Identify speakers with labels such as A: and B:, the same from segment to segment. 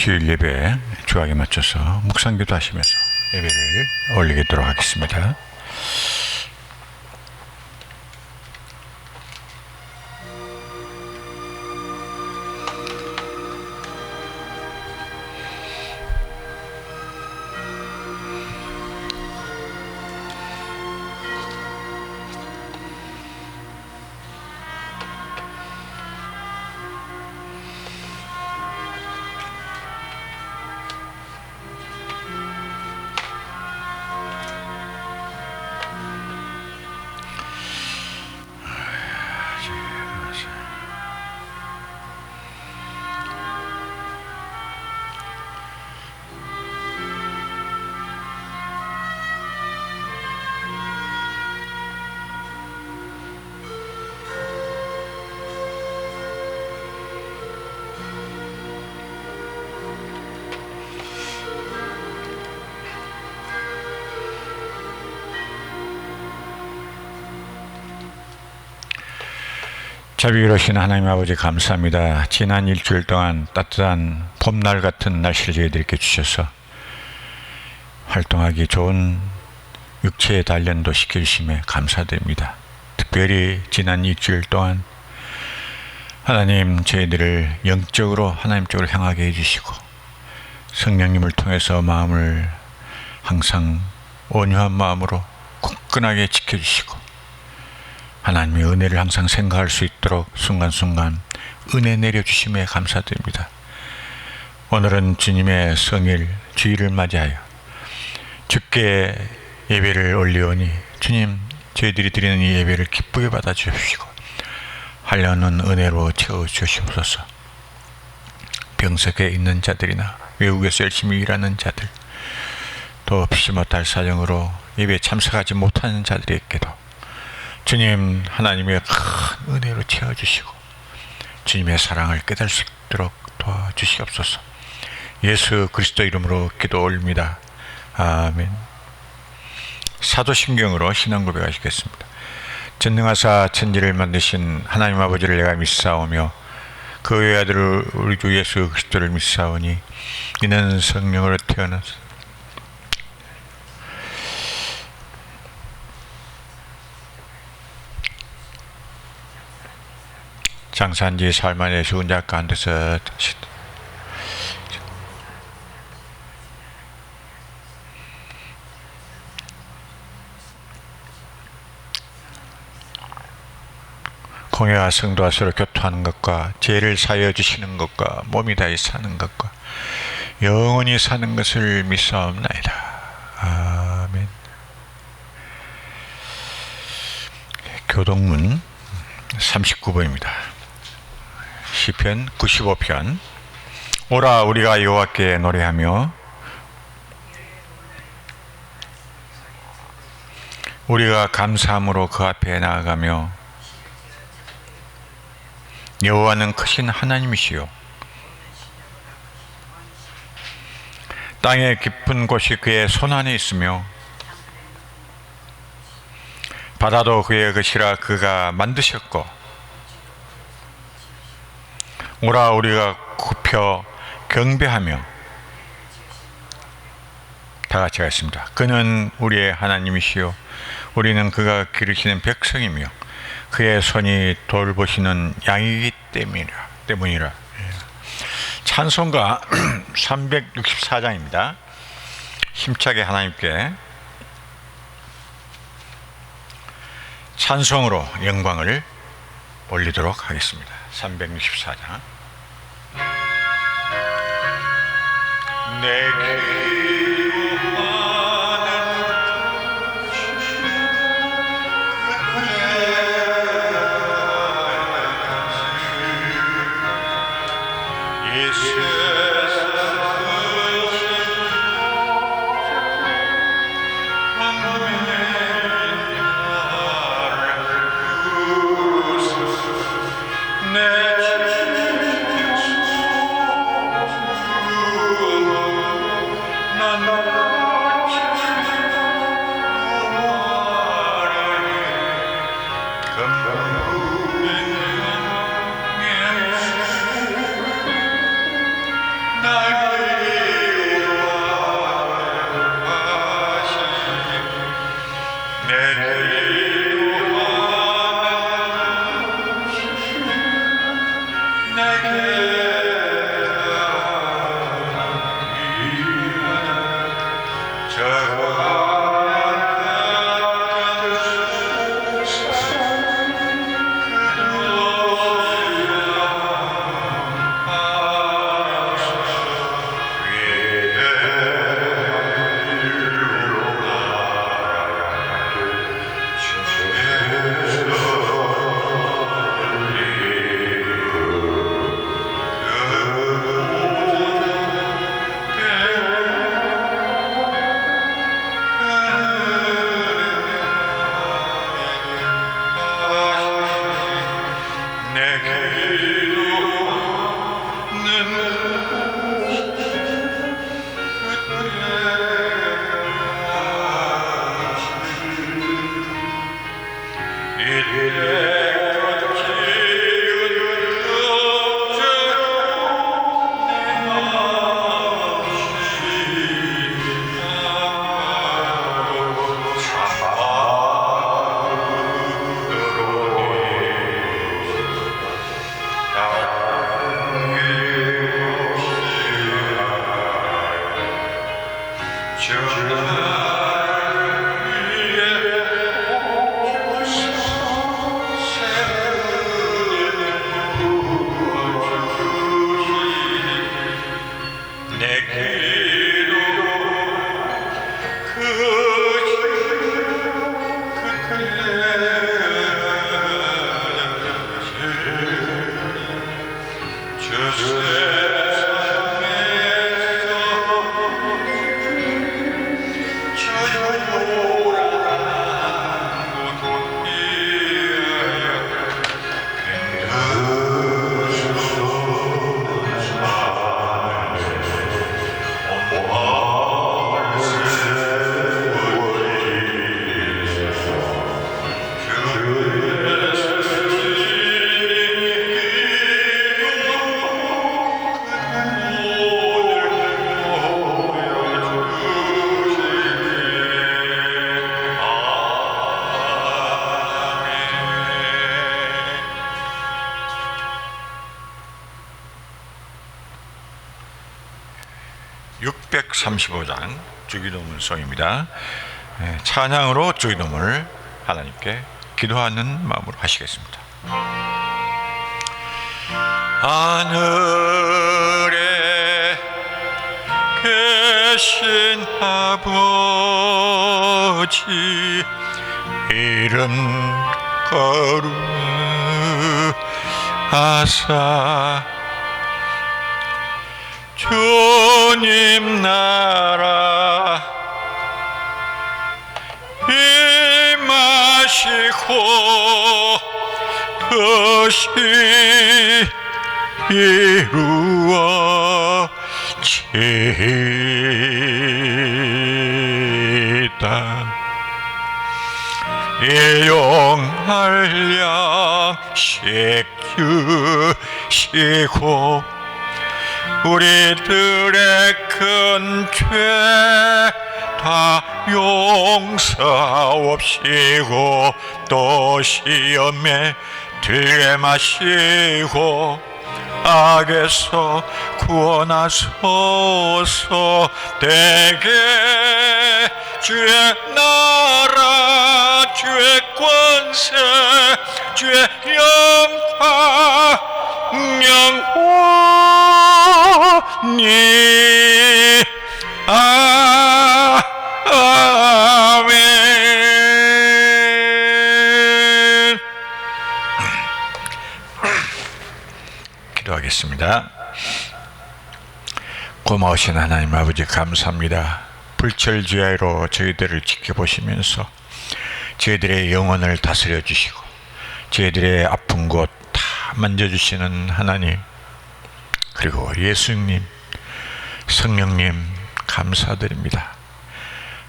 A: 주일 예배 주하게 맞춰서 묵상기도 하시면서 예배를 올리도록 하겠습니다. 자비로우신 하나님 아버지 감사합니다. 지난 일주일 동안 따뜻한 봄날 같은 날씨를 저희들에게 주셔서 활동하기 좋은 육체의 단련도 시켜주심에 감사드립니다. 특별히 지난 일주일 동안 하나님 저희들을 영적으로 하나님 쪽으로 향하게 해주시고 성령님을 통해서 마음을 항상 온유한 마음으로 굳건하게 지켜주시고 하나님의 은혜를 항상 생각할 수 있도록 순간순간 은혜 내려주심에 감사드립니다. 오늘은 주님의 성일 주일을 맞이하여 주께 예배를 올리오니 주님 저희들이 드리는 이 예배를 기쁘게 받아주시고 하려는 은혜로 채워주시옵소서. 병석에 있는 자들이나 외국에서 열심히 일하는 자들 또 피치 못할 사정으로 예배에 참석하지 못하는 자들에게도 주님 하나님의 큰 은혜로 채워주시고 주님의 사랑을 깨달을 수 있도록 도와주시옵소서. 예수 그리스도 이름으로 기도 올립니다. 아멘. 사도신경으로 신앙 고백하시겠습니다. 전능하사 천지를 만드신 하나님 아버지를 내가 믿사오며 그 외아들 우리 주 예수 그리스도를 믿사오니 이는 성령으로 태어나서 장사한지 사흘 만에 죽은 자 가운데서 공회와 성도와 서로 교통하는 것과 죄를 사하여 주시는 것과 몸이 다해 사는 것과 영원히 사는 것을 믿사옵나이다. 아멘. 교동문 39번입니다. 시편 95편. 오라 우리가 여호와께 노래하며 우리가 감사함으로 그 앞에 나아가며 여호와는 크신 하나님이시요 땅의 깊은 곳이 그의 손안에 있으며 바다도 그의 것이라 그가 만드셨고 오라 우리가 굽혀 경배하며 다 같이 하겠습니다. 그는 우리의 하나님이시요 우리는 그가 기르시는 백성이며 그의 손이 돌보시는 양이기 때문이라. 찬송가 364장입니다. 힘차게 하나님께 찬송으로 영광을 올리도록 하겠습니다. 364장. 내 난 635장 주기도문송입니다. 찬양으로 주기도문을 하나님께 기도하는 마음으로 하시겠습니다. 하늘에 계신 아버지 이름 거룩하사 주님 나라 임하시고 뜻이 이루어지이다. 일용할 양식 주시고 우리들의 큰 죄 다 용서옵시고 또 시험에 들게 마시고 악에서 구원하소서. 대개 주의 나라 주의 권세 주의 영광 영원히 아멘. 기도하겠습니다. 고마우신 하나님 아버지 감사합니다. 불철주야로 저희들을 지켜보시면서 저희들의 영혼을 다스려 주시고 저희들의 아픈 곳 다 만져주시는 하나님, 그리고 예수님, 성령님 감사드립니다.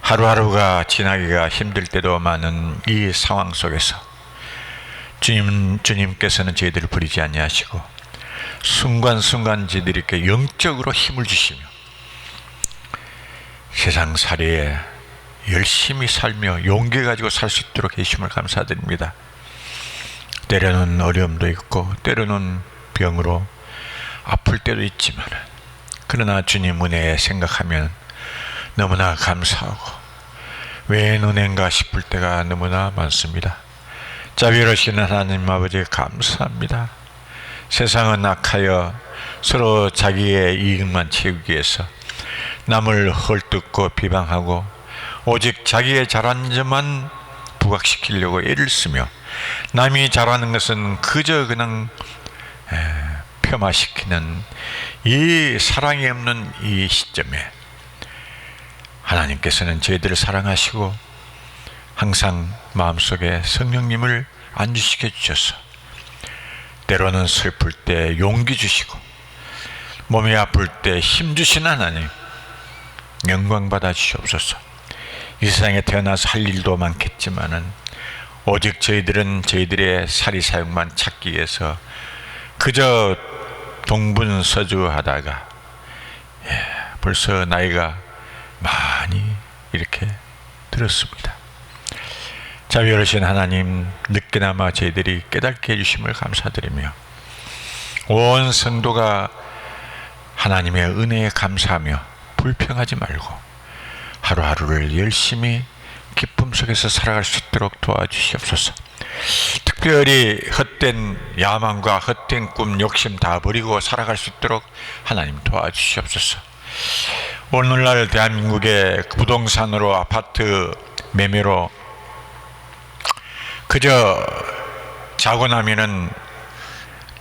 A: 하루하루가 지나기가 힘들 때도 많은 이 상황 속에서 주님께서는 저희들을 버리지 아니하시고 순간순간 저희들에게 영적으로 힘을 주시며 세상살이에 열심히 살며 용기 가지고 살 수 있도록 해주심을 감사드립니다. 때로는 어려움도 있고 때로는 병으로 아플 때도 있지만 그러나 주님 은혜에 생각하면 너무나 감사하고 왜 은혜인가 싶을 때가 너무나 많습니다. 자비로우신 하나님 아버지 감사합니다. 세상은 악하여 서로 자기의 이익만 채우기 위해서 남을 헐뜯고 비방하고 오직 자기의 잘한 점만 부각시키려고 애를 쓰며 남이 잘하는 것은 그저 그냥 폄하시키는 이 사랑이 없는 이 시점에 하나님께서는 저희들을 사랑하시고 항상 마음속에 성령님을 안주시켜 주셔서 때로는 슬플 때 용기 주시고 몸이 아플 때 힘 주신 하나님 영광 받아 주시옵소서. 이 세상에 태어나서 할 일도 많겠지만은 오직 저희들은 저희들의 사리사욕만 찾기 위해서 그저 동분서주하다가 벌써 나이가 많이 이렇게 들었습니다. 자비로우신 하나님, 늦게나마 저희들이 깨닫게 해주심을 감사드리며 온 성도가 하나님의 은혜에 감사하며 불평하지 말고 하루하루를 열심히 기쁨 속에서 살아갈 수 있도록 도와주시옵소서. 특별히 헛된 야망과 헛된 꿈, 욕심 다 버리고 살아갈 수 있도록 하나님 도와주시옵소서. 오늘날 대한민국의 부동산으로, 아파트 매매로 그저 자고 나면은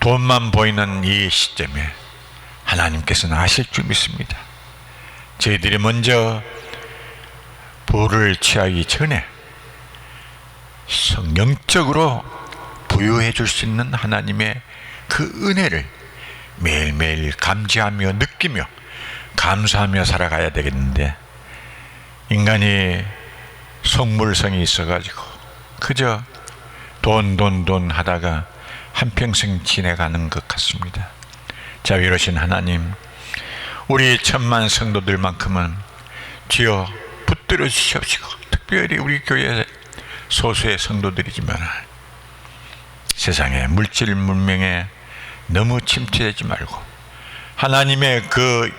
A: 돈만 보이는 이 시점에 하나님께서는 아실 줄 믿습니다. 저희들이 먼저 부를 취하기 전에 성령적으로 부유해 줄 수 있는 하나님의 그 은혜를 매일매일 감지하며 느끼며 감사하며 살아가야 되겠는데, 인간이 속물성이 있어가지고 그저 돈 하다가 한평생 지내가는 것 같습니다. 자비로우신 하나님, 우리 천만 성도들만큼은 주여 붙들어 주시옵시고, 특별히 우리 교회 소수의 성도들이지만 세상의 물질 문명에 너무 침투되지 말고 하나님의 그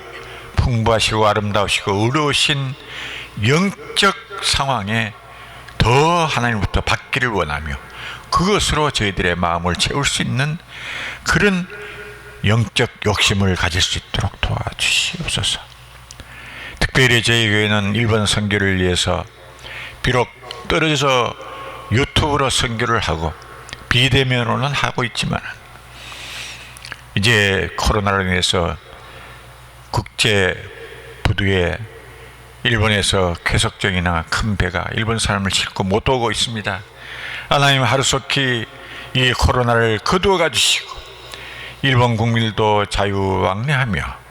A: 풍부하시고 아름다우시고 의로우신 영적 상황에 더 하나님부터 받기를 원하며 그것으로 저희들의 마음을 채울 수 있는 그런 영적 욕심을 가질 수 있도록 도와주시옵소서. 특별히 저희 교회는 일본 선교를 위해서 비록 떨어져서 유튜브로 선교를 하고 비대면으로는 하고 있지만, 이제 코로나로 인해서 국제 부두에 일본에서 쾌속정이나 큰 배가 일본 사람을 싣고 못 오고 있습니다. 하나님, 하루속히 이 코로나를 거두어 가주시고 일본 국민들도 자유왕래하며,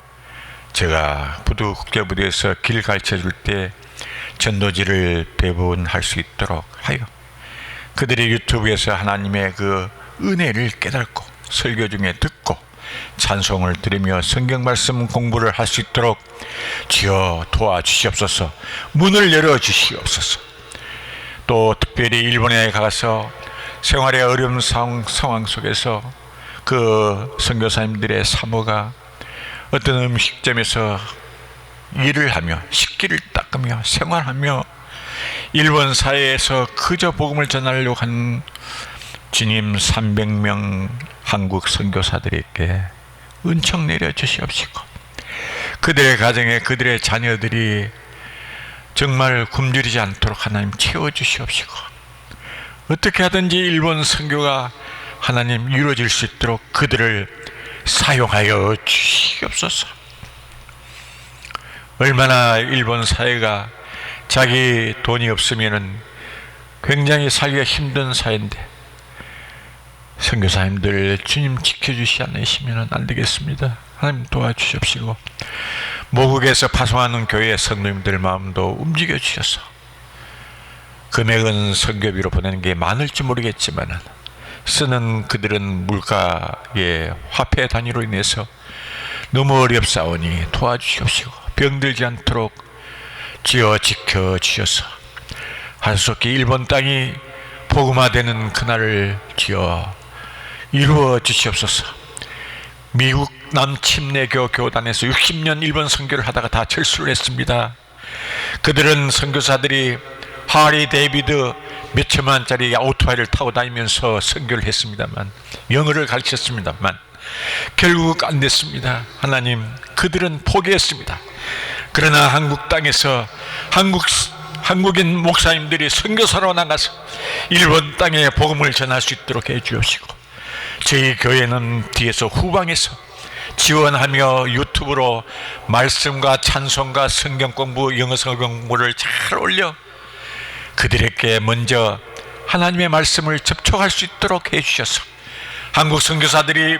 A: 제가 부두 국제부두에서 길 가르쳐줄 때 전도지를 배분할 수 있도록 하여 그들이 유튜브에서 하나님의 그 은혜를 깨닫고 설교 중에 듣고 찬송을 들으며 성경 말씀 공부를 할 수 있도록 주여 도와주시옵소서. 문을 열어주시옵소서. 또 특별히 일본에 가서 생활의 어려운 상황 속에서 그 선교사님들의 사모가 어떤 음식점에서 일을 하며 식기를 닦으며 생활하며 일본 사회에서 그저 복음을 전하려고 한 주님 300명 한국 선교사들에게 은총 내려주시옵시고, 그들의 가정에 그들의 자녀들이 정말 굶주리지 않도록 하나님 채워주시옵시고, 어떻게 하든지 일본 선교가 하나님 이루어질 수 있도록 그들을 사용하여 주시옵소서. 얼마나 일본 사회가 자기 돈이 없으면은 굉장히 살기가 힘든 사회인데, 선교사님들 주님 지켜주시 않으시면 안 되겠습니다. 하나님 도와주십시오. 모국에서 파송하는 교회 성도님들 마음도 움직여 주셔서, 금액은 선교비로 보내는 게 많을지 모르겠지만 쓰는 그들은 물가의 화폐 단위로 인해서 너무 어렵사오니 도와주시옵시고, 병들지 않도록 주여 지켜주셔서 하루속히 일본 땅이 복음화되는 그날을 주여 이루어 주시옵소서. 미국 남침례교 교단에서 60년 일본 선교를 하다가 다 철수를 했습니다. 그들은 선교사들이 하리 데이비드 몇 천만짜리 오토바이를 타고 다니면서 선교를 했습니다만, 영어를 가르쳤습니다만 결국 안 됐습니다. 하나님, 그들은 포기했습니다. 그러나 한국 땅에서 한국인 목사님들이 선교사로 나가서 일본 땅에 복음을 전할 수 있도록 해 주옵시고, 저희 교회는 뒤에서 후방에서 지원하며 유튜브로 말씀과 찬송과 성경 공부, 영어 성경 공부를 잘 올려 그들에게 먼저 하나님의 말씀을 접촉할 수 있도록 해 주셔서, 한국 선교사들이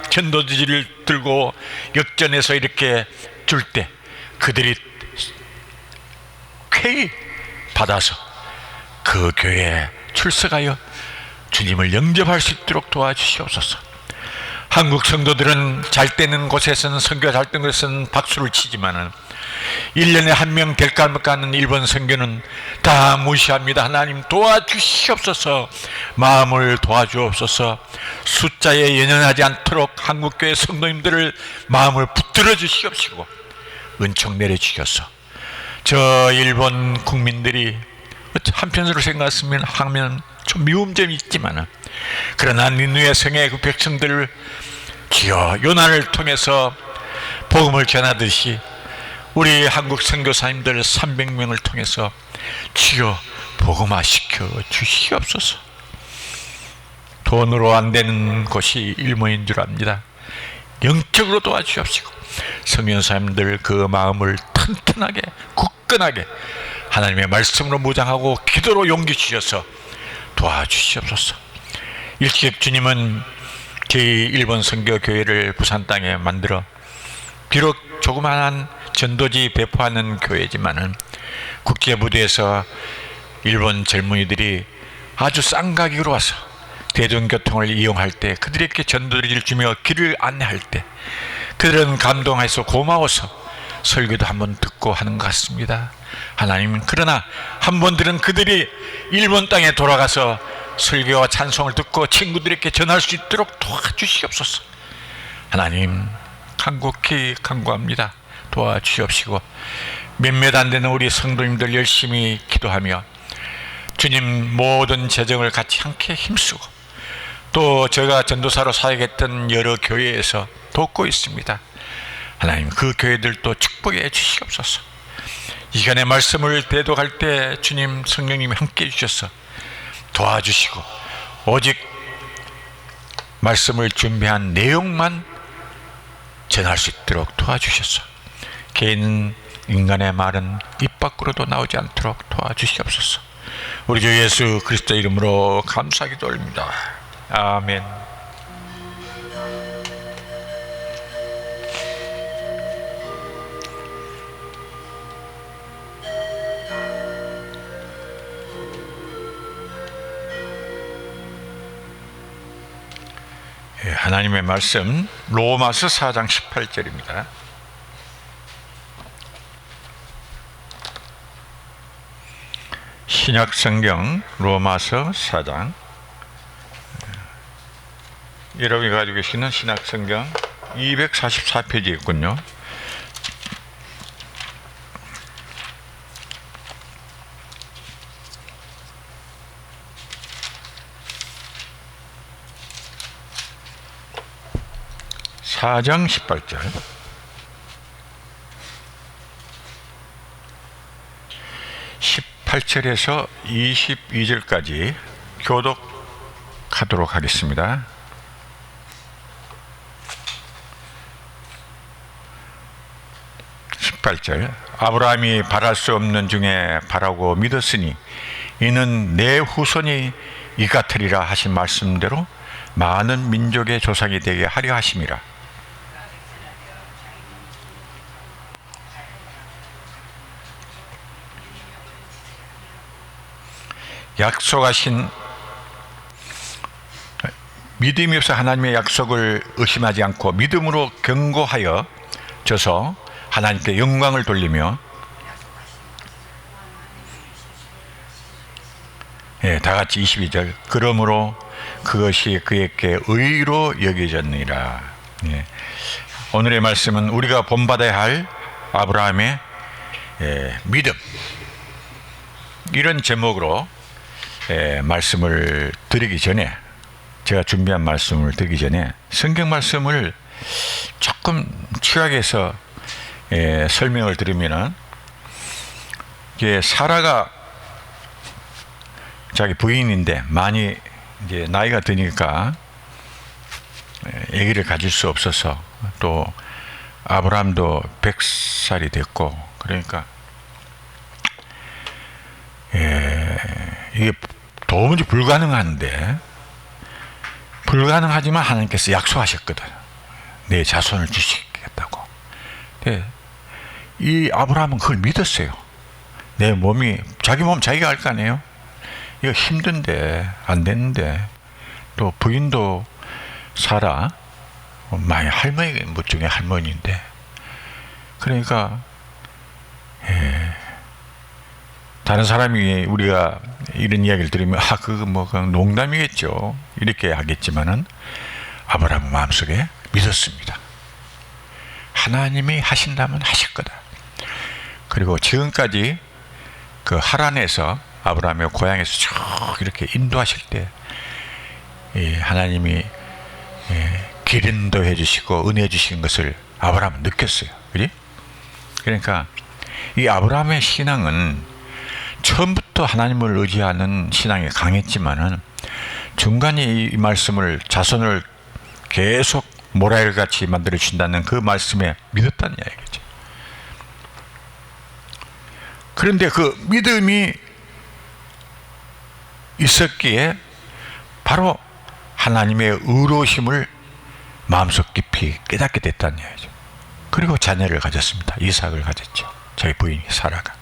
A: 전도지를 들고 역전해서 이렇게 줄 때 그들이 쾌히 받아서 그 교회에 출석하여 주님을 영접할 수 있도록 도와주시옵소서. 한국 성도들은 잘 되는 곳에서는, 선교가 잘 되는 곳에서는 박수를 치지만은 1년에 한 명 될까 말까 하는 일본 선교는 다 무시합니다. 하나님 도와주시옵소서. 마음을 도와주옵소서. 숫자에 연연하지 않도록 한국교회 성도님들을 마음을 붙들어 주시옵시고 은총 내려주셔서 저 일본 국민들이 한편으로 생각하면 좀 미움점이 있지만, 그러나 니누의 성의 그 백성들을 주여 요나를 통해서 복음을 전하듯이 우리 한국 선교사님들 300명을 통해서 주여 복음화시켜 주시옵소서. 돈으로 안 되는 것이 일본인 줄 압니다. 영적으로 도와주옵시고 선교사님들 그 마음을 튼튼하게 굳건하게 하나님의 말씀으로 무장하고 기도로 용기 주셔서 도와주시옵소서. 일찍 주님은 제1번 선교교회를 부산 땅에 만들어 비록 조그마한 전도지 배포하는 교회지만은 국제 무대에서 일본 젊은이들이 아주 싼 가격으로 와서 대중교통을 이용할 때 그들에게 전도지를 주며 길을 안내할 때 그들은 감동해서 고마워서 설교도 한번 듣고 하는 것 같습니다. 하나님, 그러나 한 번 들은 그들이 일본 땅에 돌아가서 설교와 찬송을 듣고 친구들에게 전할 수 있도록 도와주시옵소서. 하나님, 간곡히 간구합니다. 도와주시옵시고 몇몇 안 되는 우리 성도님들 열심히 기도하며 주님 모든 재정을 같이 함께 힘쓰고 또 제가 전도사로 사역했던 여러 교회에서 돕고 있습니다. 하나님, 그 교회들도 축복해 주시옵소서. 이 시간에 말씀을 대독할 때 주님 성령님이 함께 해주셔서 도와주시고 오직 말씀을 준비한 내용만 전할 수 있도록 도와주셔서 개인 인간의 말은 입 밖으로도 나오지 않도록 도와주시옵소서. 우리 주 예수 그리스도 이름으로 감사하기도 올립니다. 아멘. 하나님의 말씀 로마서 4장 18절입니다. 신약성경 로마서 4장, 여러분이 가지고 계시는 신약성경 244페이지에 있군요. 사장 18절. 18절에서 22절까지 교독하도록 하겠습니다. 아브라함이 바랄 수 없는 중에 바라고 믿었으니 이는 내 후손이 이 같으리라 하신 말씀대로 많은 민족의 조상이 되게 하려 하심이라. 약속하신 믿음이 없어 하나님의 약속을 의심하지 않고 믿음으로 견고하여 져서 하나님께 영광을 돌리며, 다 같이 22절. 그러므로 그것이 그에게 의로 여겨졌느니라. 오늘의 말씀은 우리가 본받아야 할 아브라함의 믿음, 이런 제목으로 말씀을 드리기 전에, 제가 준비한 말씀을 드리기 전에 성경 말씀을 조금 취약해서 설명을 드리면은, 이게 사라가 자기 부인인데 많이 이제 나이가 드니까 아기를 가질 수 없어서, 또 아브라함도 100살이 됐고, 그러니까 이게 도무지 불가능한데, 불가능하지만 하나님께서 약속하셨거든. 내 자손을 주시겠다고. 이 아브라함은 그걸 믿었어요. 내 몸이, 자기 몸 자기가 알 거 아니에요. 이거 힘든데 안 되는데, 또 부인도 사라, 많이 할머니 못 중에 할머니인데, 그러니까 다른 사람이 우리가 이런 이야기를 들으면 그거 뭐 그냥 농담이겠죠 이렇게 하겠지만은 아브라함 마음속에 믿었습니다. 하나님이 하신다면 하실 거다. 그리고 지금까지 그 하란에서 아브라함의 고향에서 쭉 이렇게 인도하실 때 하나님이 길 인도해 주시고 은혜 주신 것을 아브라함은 느꼈어요. 그지? 그러니까 이 아브라함의 신앙은 처음부터 하나님을 의지하는 신앙이 강했지만은 중간에 이 말씀을 자손을 계속 모라일같이 만들어 준다는 그 말씀에 믿었다는 이야기죠. 그런데 그 믿음이 있었기에 바로 하나님의 의로우심을 마음속 깊이 깨닫게 됐다는 이야기죠. 그리고 자녀를 가졌습니다. 이삭을 가졌죠. 저희 부인이 사라가.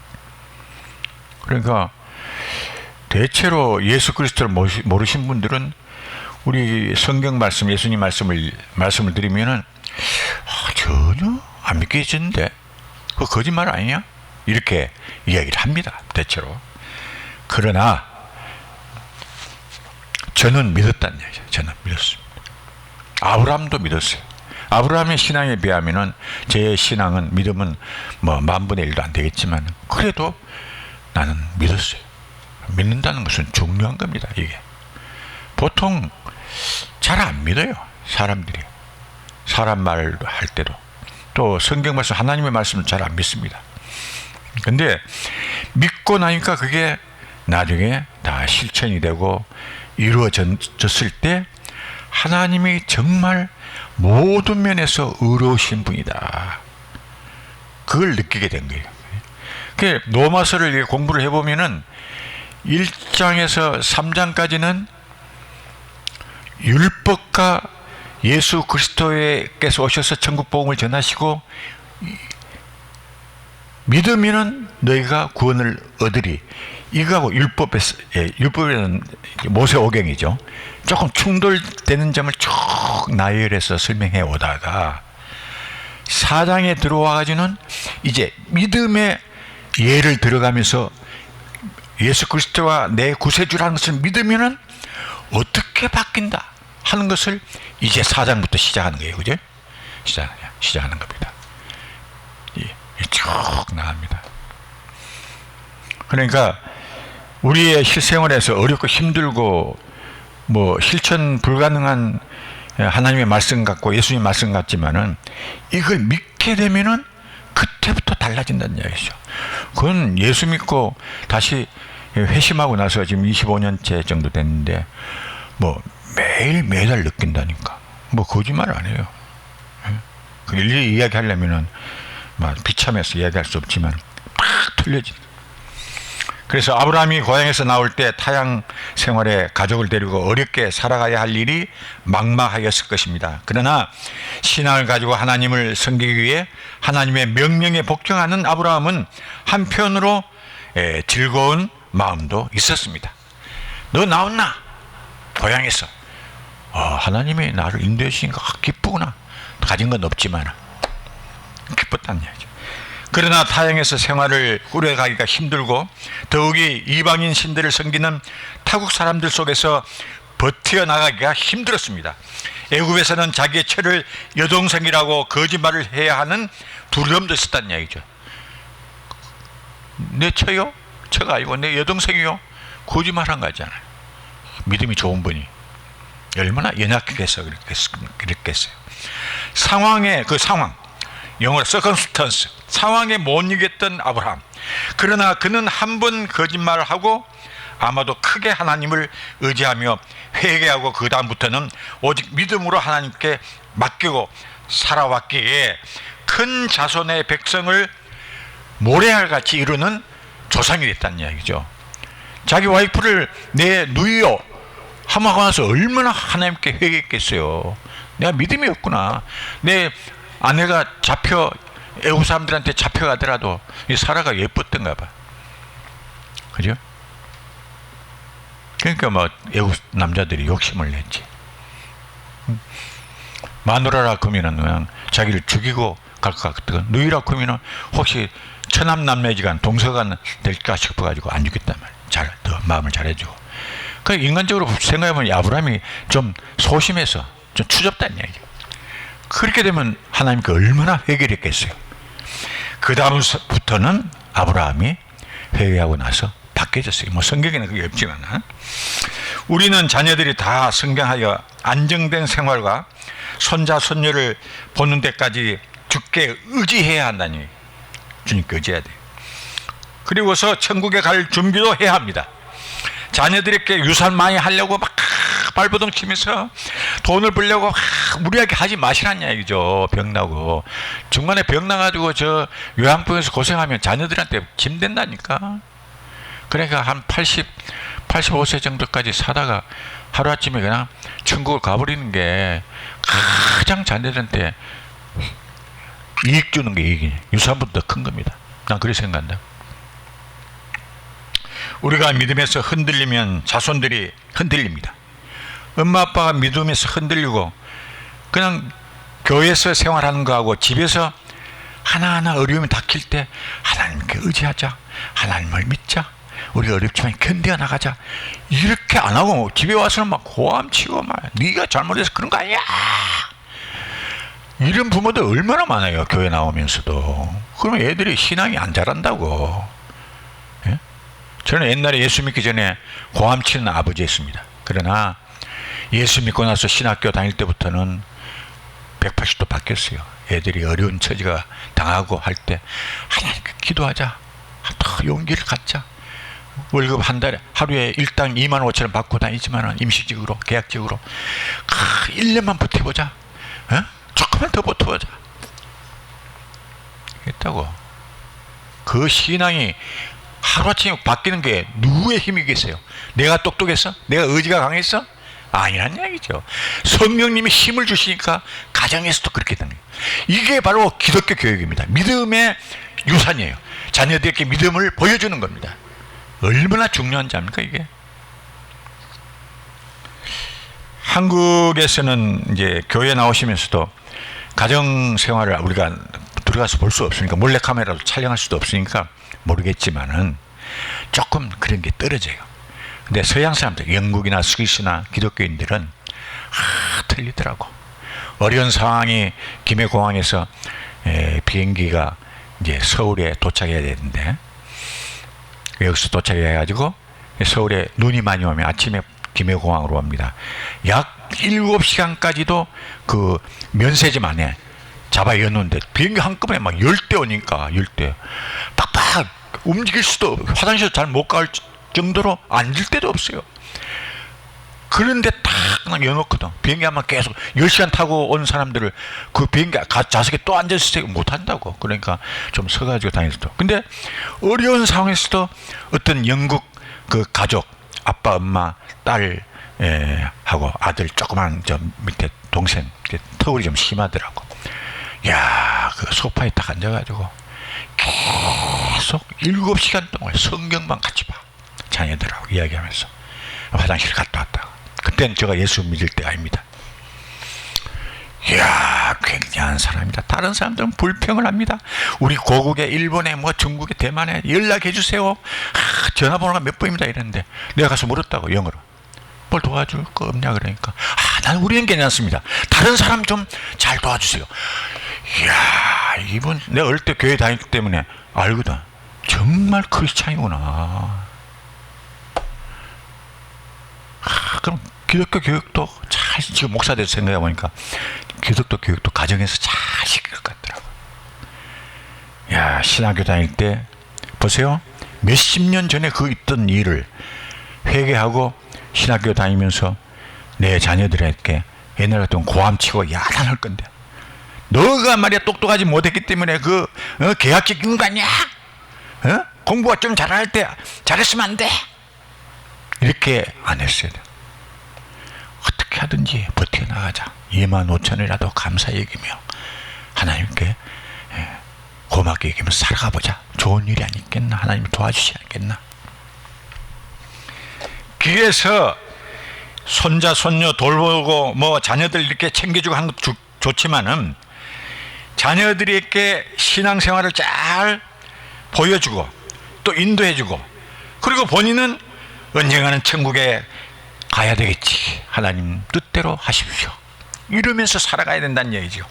A: 그러니까 대체로 예수 그리스도를 모르신 분들은 우리 성경 말씀, 예수님 말씀을 드리면은 전혀 안 믿겨지는데 그거 거짓말 아니냐? 이렇게 이야기를 합니다. 대체로. 그러나 저는 믿었다는 얘기죠. 저는 믿었습니다. 아브라함도 믿었어요. 아브라함의 신앙에 비하면은 제 신앙은 믿음은 뭐 10,000분의 1도 안 되겠지만 그래도 나는 믿었어요. 믿는다는 것은 중요한 겁니다. 이게 보통 잘 안 믿어요. 사람들이 사람 말 할 때도 또 성경 말씀 하나님의 말씀을 잘 안 믿습니다. 근데 믿고 나니까 그게 나중에 다 실천이 되고 이루어졌을 때 하나님이 정말 모든 면에서 의로우신 분이다. 그걸 느끼게 된 거예요. 그 로마서를 공부를 해보면은 1장에서 3장까지는 율법과 예수 그리스도께서 오셔서 천국 복음을 전하시고 믿으면은 너희가 구원을 얻으리. 이거하고 율법에는 모세오경이죠. 조금 충돌되는 점을 쭉 나열해서 설명해 오다가 4장에 들어와가지고는 이제 믿음의 예를 들어가면서 예수 그리스도가 내 구세주라는 것을 믿으면은 어떻게 바뀐다 하는 것을 이제 4장부터 시작하는 거예요. 그죠? 시작하는 겁니다. 쭉 나갑니다. 그러니까 우리의 실생활에서 어렵고 힘들고 뭐 실천 불가능한 하나님의 말씀 같고 예수님 말씀 같지만은 이걸 믿게 되면은 그때부터 달라진다는 이야기죠. 그건 예수 믿고 다시 회심하고 나서 지금 25년째 정도 됐는데 뭐 매달 느낀다니까. 뭐 거짓말 안 해요. 일일이 이야기하려면은 막 비참해서 이야기할 수 없지만 팍 틀려진다. 그래서 아브라함이 고향에서 나올 때 타향 생활에 가족을 데리고 어렵게 살아가야 할 일이 막막하였을 것입니다. 그러나 신앙을 가지고 하나님을 섬기기 위해 하나님의 명령에 복종하는 아브라함은 한편으로 즐거운 마음도 있었습니다. 너 나왔나? 고향에서. 하나님이 나를 인도해 주시니까 기쁘구나. 가진 건 없지만 기뻤다는 얘기죠. 그러나 타향에서 생활을 꾸려가기가 힘들고 더욱이 이방인 신들을 섬기는 타국 사람들 속에서 버텨나가기가 힘들었습니다. 애굽에서는 자기의 처를 여동생이라고 거짓말을 해야 하는 두려움도 있었다는 얘기죠. 내 처요? 처가 아니고 내 여동생이요? 거짓말한 거잖아요. 믿음이 좋은 분이 얼마나 연약해서 그랬겠어요. 그 상황, 영어로 circumstance, 상황에 못 이겼던 아브라함. 그러나 그는 한 번 거짓말을 하고 아마도 크게 하나님을 의지하며 회개하고 그 다음부터는 오직 믿음으로 하나님께 맡기고 살아왔기에 큰 자손의 백성을 모래알같이 이루는 조상이 됐다는 이야기죠. 자기 와이프를 내 누이요 하고 나서 얼마나 하나님께 회개했겠어요. 내가 믿음이 없구나. 내 아내가 애국 사람들한테 잡혀가더라도 이 사라가 예뻤던가 봐. 그죠? 그러니까 뭐 애국 남자들이 욕심을 냈지. 마누라라 그러면은 그냥 자기를 죽이고 갈 것 같거든. 누이라 그러면은 혹시 처남남매지간 동서간 될까 싶어가지고 안 죽겠단 말이야. 더 마음을 잘해주고. 그 인간적으로 생각해보면 아브라함이 좀 소심해서 좀 추접다는 얘기죠. 그렇게 되면 하나님께 얼마나 회개를 했겠어요. 그 다음부터는 아브라함이 회개하고 나서 바뀌어졌어요. 뭐 성경에는 그게 없지만 우리는 자녀들이 다 성장하여 안정된 생활과 손자 손녀를 보는 데까지 주께 의지해야 한다니. 주님께 의지해야 돼요. 그리고서 천국에 갈 준비도 해야 합니다. 자녀들에게 유산 많이 하려고 막 발버둥 치면서 돈을 벌려고 무리하게 하지 마시라는 얘기죠. 병나고 중간에 병나가지고 저 요양병에서 고생하면 자녀들한테 짐 된다니까. 그러니까 한 85세 정도까지 사다가 하루아침에 그냥 천국을 가버리는 게 가장 자녀들한테 이익 주는 게 이익이에요. 유산보다 더 큰 겁니다. 난 그렇게 생각한다. 우리가 믿음에서 흔들리면 자손들이 흔들립니다. 엄마 아빠가 믿음에서 흔들리고 그냥 교회에서 생활하는 거하고 집에서 하나하나 어려움이 닥칠 때 하나님께 의지하자, 하나님을 믿자, 우리 어렵지만 견뎌 나가자, 이렇게 안 하고 집에 와서는 막 고함치고 막 네가 잘못해서 그런 거 아니야, 이런 부모들 얼마나 많아요. 교회 나오면서도. 그러면 애들이 신앙이 안 자란다고. 예? 저는 옛날에 예수 믿기 전에 고함치는 아버지였습니다. 그러나 예수 믿고 나서 신학교 다닐 때부터는 180도 바뀌었어요. 애들이 어려운 처지가 당하고 할 때 하나님께 기도하자, 더 용기를 갖자. 월급 한 달에 하루에 일당 25,000원 받고 다니지만 임시직으로 계약직으로 1년만 버텨보자. 어? 조금만 더 버텨보자. 했다고. 그 신앙이 하루아침에 바뀌는 게 누구의 힘이겠어요? 내가 똑똑했어? 내가 의지가 강했어? 아니란 얘기죠. 성령님이 힘을 주시니까 가정에서도 그렇게 되는 거예요. 이게 바로 기독교 교육입니다. 믿음의 유산이에요. 자녀들에게 믿음을 보여주는 겁니다. 얼마나 중요한 자입니까 이게? 한국에서는 이제 교회 나오시면서도 가정 생활을 우리가 들어가서 볼 수 없으니까, 몰래카메라로 촬영할 수도 없으니까 모르겠지만은 조금 그런 게 떨어져요. 근데 서양 사람들, 영국이나 스위스나 기독교인들은 틀리더라고. 어려운 상황이 김해공항에서 비행기가 이제 서울에 도착해야 되는데, 여기서 도착해가지고 서울에 눈이 많이 오면 아침에 김해공항으로 옵니다. 약 7시간까지도 그 면세점 안에 잡아 여는데 비행기 한꺼번에 막 10대 오니까 10대 빡빡 움직일 수도, 화장실 잘 못 갈 정도로 앉을 데도 없어요. 그런데 딱 그냥 여놓거든. 비행기 아마 계속 10시간 타고 온 사람들을 그 비행기 좌석에 또 앉아있어도 못한다고. 그러니까 좀 서가지고 다녔어. 근데 어려운 상황에서도 어떤 영국 그 가족, 아빠, 엄마, 딸 하고 아들, 조그만 저 밑에 동생, 터울이 좀 심하더라고. 야, 그 소파에 딱 앉아가지고 계속 7시간 동안 성경만 같이 봐. 자녀들하고 이야기하면서 화장실 갔다 왔다. 그때는 제가 예수 믿을 때가 아닙니다. 이야, 굉장한 사람이다. 다른 사람들은 불평을 합니다. 우리 고국에, 일본에, 뭐 중국에, 대만에 연락해 주세요. 전화번호가 몇 번입니다 이랬는데 내가 가서 물었다고, 영어로. 뭘 도와줄 거 없냐 그러니까, 난 우리는 괜찮습니다. 다른 사람 좀 잘 도와주세요. 이야, 이분 내가 어릴 때 교회 다녔기 때문에 알거든. 정말 크리스찬이구나. 그럼 기독교 교육도 잘, 지금 목사 돼서 생각해 보니까 기독교 교육도 가정에서 잘 시킬 것 같더라고. 야, 신학교 다닐 때 보세요. 몇십 년 전에 그 있던 일을 회개하고 신학교 다니면서 내 자녀들에게 옛날 같으면 고함치고 야단할 건데, 너가 말이야 똑똑하지 못했기 때문에 그 계약직 있는 거 아니야? 공부가 좀 잘할 때 잘했으면 안 돼? 이렇게 안 했어요. 어떻게 하든지 버텨나가자. 25,000원이라도 감사 여기며 하나님께 고맙게 여기며 살아가보자. 좋은 일이 아니겠나? 하나님이 도와주시지 않겠나? 그래서 손자 손녀 돌보고 뭐 자녀들 이렇게 챙겨주고 하는 것도 좋지만은 자녀들에게 신앙생활을 잘 보여주고 또 인도해주고, 그리고 본인은 언젠가는 천국에 가야 되겠지. 하나님 뜻대로 하십시오. 이러면서 살아가야 된다는 얘기죠.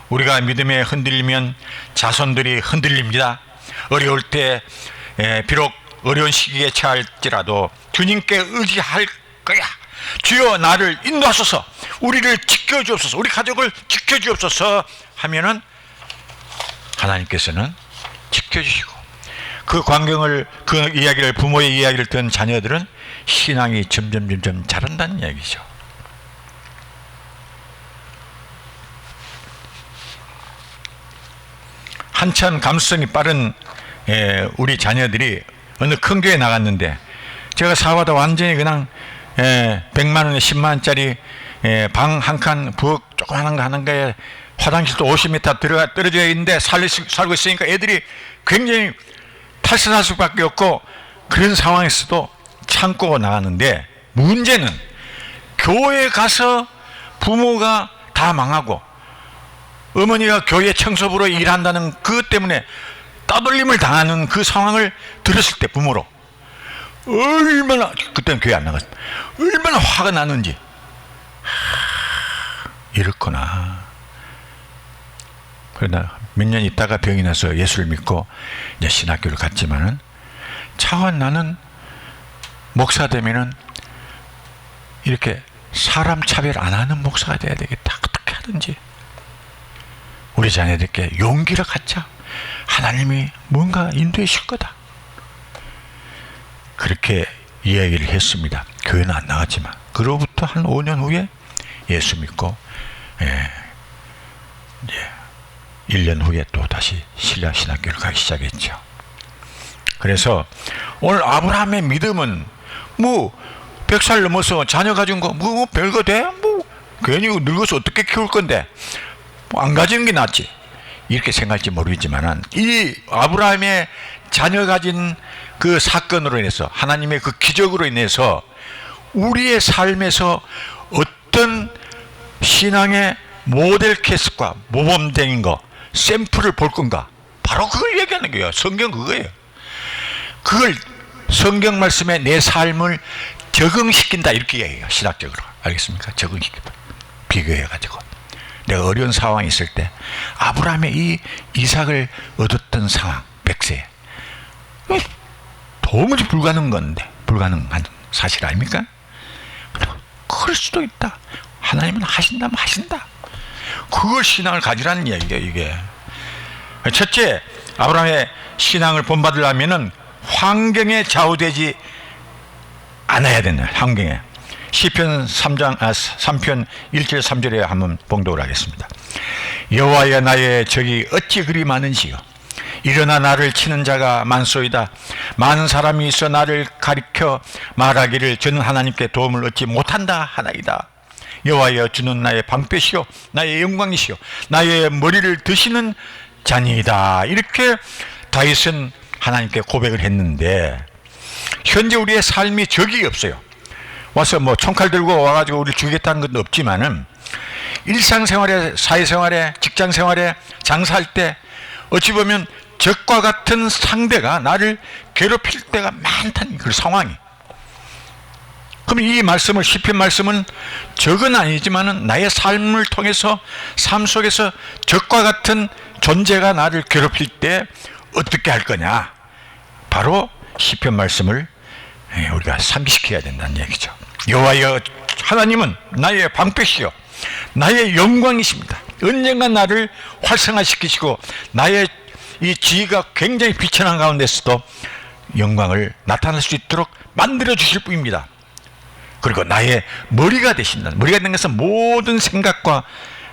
A: 우리가 믿음에 흔들리면 자손들이 흔들립니다. 어려울 때 비록 어려운 시기에 처할지라도 주님께 의지할 거야. 주여 나를 인도하소서, 우리를 지켜주옵소서, 우리 가족을 지켜주옵소서 하면은 하나님께서는 지켜주시고, 그 광경을, 그 이야기를, 부모의 이야기를 듣는 자녀들은 신앙이 점점 자란다는 이야기죠. 한참 감수성이 빠른 우리 자녀들이 어느 큰 교회에 나갔는데, 제가 사업하다 완전히 그냥 100만 원에 10만 원짜리 방 한 칸 부엌 조그마한 거 하는 거에 화장실도 50m 떨어져 있는데 살고 있으니까 애들이 굉장히 탈선할 수밖에 없고, 그런 상황에서도 참고 나가는데, 문제는 교회 가서 부모가 다 망하고 어머니가 교회 청소부로 일한다는 그것 때문에 따돌림을 당하는 그 상황을 들었을 때 부모로 얼마나, 그때는 교회 안 나갔어, 얼마나 화가 나는지. 이렇구나. 그러나 몇 년 있다가 병이 나서 예수를 믿고 이제 신학교를 갔지만은, 차원 나는 목사 되면은 이렇게 사람 차별 안 하는 목사가 돼야 되겠다. 어떻게 하든지 우리 자녀들께 용기를 갖자. 하나님이 뭔가 인도해 주실 거다. 그렇게 이야기를 했습니다. 교회는 안 나갔지만, 그로부터 한 5년 후에 예수 믿고 이제 1년 후에 또 다시 신라 신학교를 가기 시작했죠. 그래서 오늘 아브라함의 믿음은 뭐 100살 넘어서 자녀 가진 거 뭐 별거 돼? 뭐 괜히 늙어서 어떻게 키울 건데 뭐 안 가지는 게 낫지, 이렇게 생각할지 모르겠지만, 이 아브라함의 자녀 가진 그 사건으로 인해서, 하나님의 그 기적으로 인해서 우리의 삶에서 어떤 신앙의 모델 케이스과 모범적인 거, 샘플을 볼 건가, 바로 그걸 얘기하는 거예요. 성경 그거예요. 그걸 성경 말씀에 내 삶을 적응시킨다, 이렇게 얘기해요. 신학적으로. 알겠습니까? 적응시킨다. 비교해가지고 내가 어려운 상황이 있을 때 아브라함의 이 이삭을 얻었던 상황, 100세, 도무지 불가능한 사실 아닙니까? 그럴 수도 있다. 하나님은 하신다면 하신다. 그걸 신앙을 가지라는 이야기예요. 이게 첫째, 아브라함의 신앙을 본받으려면은 환경에 좌우되지 않아야 된다. 환경에. 시편 3편 1절 3절에 한번 봉독을 하겠습니다. 여호와여, 나의 적이 어찌 그리 많은지요. 일어나 나를 치는 자가 많소이다. 많은 사람이 있어 나를 가리켜 말하기를 저는 하나님께 도움을 얻지 못한다 하나이다. 여호와여, 주는 나의 방패시요 나의 영광이시요 나의 머리를 드시는 자니이다. 이렇게 다윗은 하나님께 고백을 했는데, 현재 우리의 삶이 적이 없어요. 와서 뭐 총칼 들고 와가지고 우리 죽이겠다는 건 없지만은, 일상생활에, 사회생활에, 직장생활에, 장사할 때 어찌 보면 적과 같은 상대가 나를 괴롭힐 때가 많다는 그 상황이. 그럼 이 말씀을, 시편 말씀은 적은 아니지만은 나의 삶을 통해서, 삶 속에서 적과 같은 존재가 나를 괴롭힐 때 어떻게 할 거냐, 바로 시편 말씀을 우리가 상기시켜야 된다는 얘기죠. 여호와여, 하나님은 나의 방패시요 나의 영광이십니다. 언젠가 나를 활성화시키시고 나의 이 지위가 굉장히 비천한 가운데서도 영광을 나타낼 수 있도록 만들어 주실 분입니다. 그리고 나의 머리가 되신다. 머리가 된 것은 모든 생각과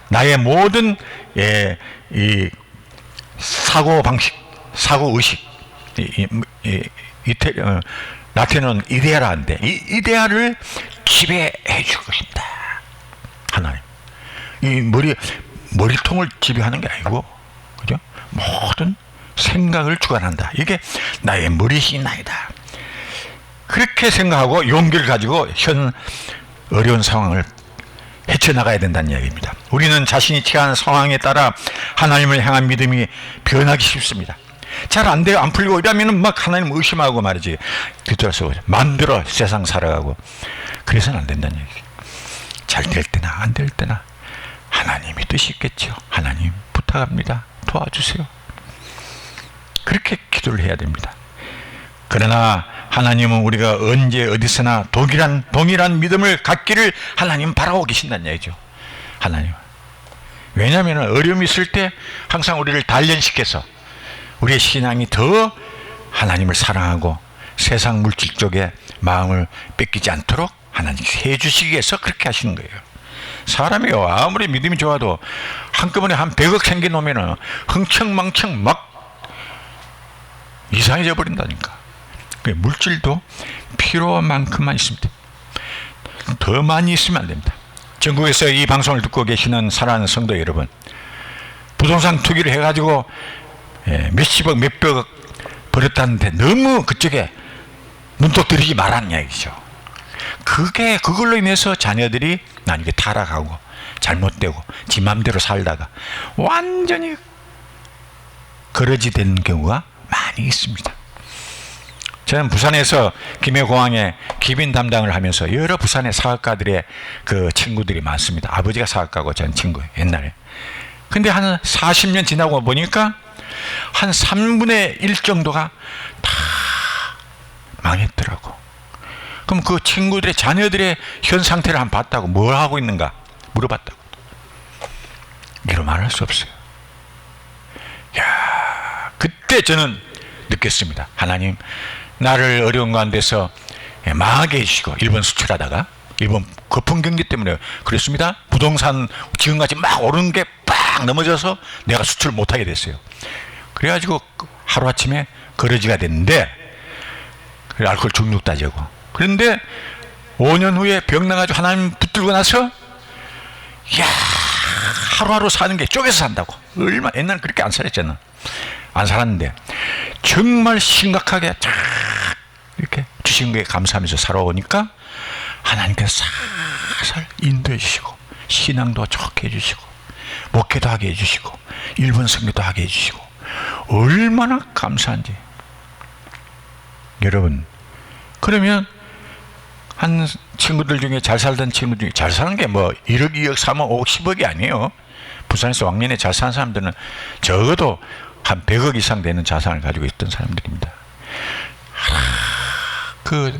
A: 나의 모든 이 사고 방식, 사고 의식, 라틴어는 이데아라는데, 이 이데아를 지배해 줄 것입니다. 하나님. 이 머리통을 지배하는 게 아니고, 그죠? 모든 생각을 주관한다. 이게 나의 머리이나이다. 그렇게 생각하고 용기를 가지고 현 어려운 상황을 헤쳐나가야 된다는 이야기입니다. 우리는 자신이 처한 상황에 따라 하나님을 향한 믿음이 변하기 쉽습니다. 잘 안 돼요, 안 풀리고 이러면은 막 하나님 의심하고 말이지, 뒤돌아서 만들어 세상 살아가고. 그래서는 안 된다는 얘기. 잘 될 때나 안 될 때나 하나님이 뜻이 있겠죠. 하나님 부탁합니다, 도와주세요. 그렇게 기도를 해야 됩니다. 그러나 하나님은 우리가 언제 어디서나 동일한 믿음을 갖기를 하나님은 바라고 계신다는 얘기죠. 하나님. 왜냐하면 어려움이 있을 때 항상 우리를 단련시켜서 우리의 신앙이 더 하나님을 사랑하고 세상 물질 쪽에 마음을 뺏기지 않도록 하나님께서 해주시기 위해서 그렇게 하시는 거예요. 사람이요, 아무리 믿음이 좋아도 한꺼번에 한 100억 생겨놓으면 흥청망청 막 이상해져 버린다니까. 물질도 필요한 만큼만 있으면 됩니다. 더 많이 있으면 안 됩니다. 전국에서 이 방송을 듣고 계시는 사랑하는 성도 여러분, 부동산 투기를 해가지고 몇십억 몇백억 벌었다는데 너무 그쪽에 눈독 들이지 말라는 얘기죠. 그걸로 인해서 자녀들이 나중에 타락하고 잘못되고 지 맘대로 살다가 완전히 거러지 되는 경우가 많이 있습니다. 저는 부산에서 김해공항에 기빈 담당을 하면서 여러 부산의 사업가들의 그 친구들이 많습니다. 아버지가 사업가고 전 친구예요, 옛날에. 근데 한 40년 지나고 보니까 한 3분의 1 정도가 다 망했더라고. 그럼 그 친구들의 자녀들의 현 상태를 한번 봤다고, 뭘 하고 있는가 물어봤다고. 이로 말할 수 없어요. 야, 그때 저는 느꼈습니다. 하나님, 나를 어려운 가운데서 망하게 해주시고, 일본 수출하다가 일본 거품 경기 때문에 그랬습니다. 부동산 지금같이 막 오르는 게 빡 넘어져서 내가 수출 못하게 됐어요. 그래가지고 하루아침에 거러지가 됐는데, 알코올 중독 따지고. 그런데 5년 후에 병 나가지고 하나님 붙들고 나서, 이야, 하루하루 사는 게 쪼개서 산다고. 얼마, 옛날에 그렇게 안 살았잖아. 안 살았는데 정말 심각하게 쫙 이렇게 주신 거에 감사하면서 살아오니까 하나님께서 살살 인도해 주시고, 신앙도 좋게 해주시고, 목회도 하게 해주시고, 일본 선교도 하게 해주시고, 얼마나 감사한지. 여러분, 그러면 한 친구들 중에 잘 살던 친구 중에, 잘 사는 게 뭐 1억, 2억, 3억, 5억, 10억이 아니에요. 부산에서 왕년에 잘 사는 사람들은 적어도 한 100억 이상 되는 자산을 가지고 있던 사람들입니다. 그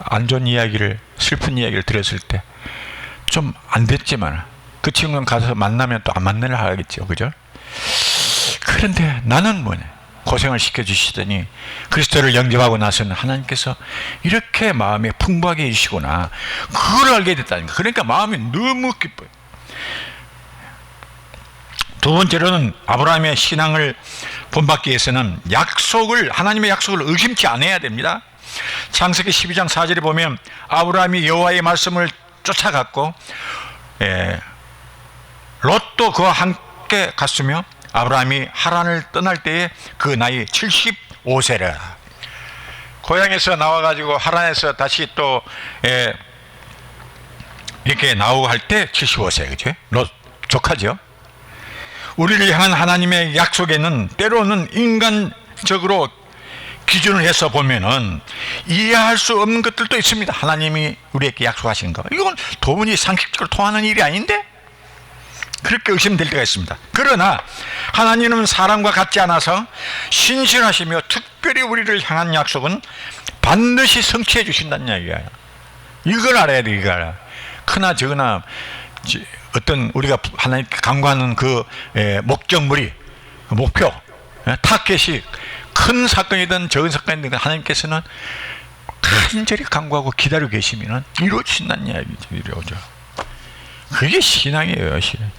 A: 안 좋은 이야기를, 슬픈 이야기를 들었을 때 좀 안 됐지만 그 친구는 가서 만나면 또 안 만나려 하겠죠, 그죠? 그런데 나는 뭐냐, 고생을 시켜주시더니 그리스도를 영접하고 나서는 하나님께서 이렇게 마음에 풍부하게 해주시구나, 그걸 알게 됐다니까. 그러니까 마음이 너무 기뻐요. 두 번째로는 아브라함의 신앙을 본받기 위해서는 하나님의 약속을 의심치 않아야 됩니다. 창세기 12장 4절에 보면 아브라함이 여호와의 말씀을 쫓아갔고, 롯도 그와 함께 갔으며, 아브라함이 하란을 떠날 때에 그 나이 75세라. 고향에서 나와가지고 하란에서 다시 또 이렇게 나오고 할 때 75세, 그죠? 롯 조카죠. 우리를 향한 하나님의 약속에는 때로는 인간적으로 기준을 해서 보면은 이해할 수 없는 것들도 있습니다. 하나님이 우리에게 약속하신 거, 이건 도무지 상식적으로 통하는 일이 아닌데, 그렇게 의심될 때가 있습니다. 그러나 하나님은 사람과 같지 않아서 신실하시며 특별히 우리를 향한 약속은 반드시 성취해 주신다는 이야기예요. 이걸 알아야 돼. 이걸 알아. 크나 적으나 어떤 우리가 하나님께 간구하는 그 목적물이, 목표, 타겟이 큰 사건이든 적은 사건이든 하나님께서는 간절히 간구하고 기다리고 계시면 이루어진다는 이야기죠. 그게 신앙이에요, 신앙.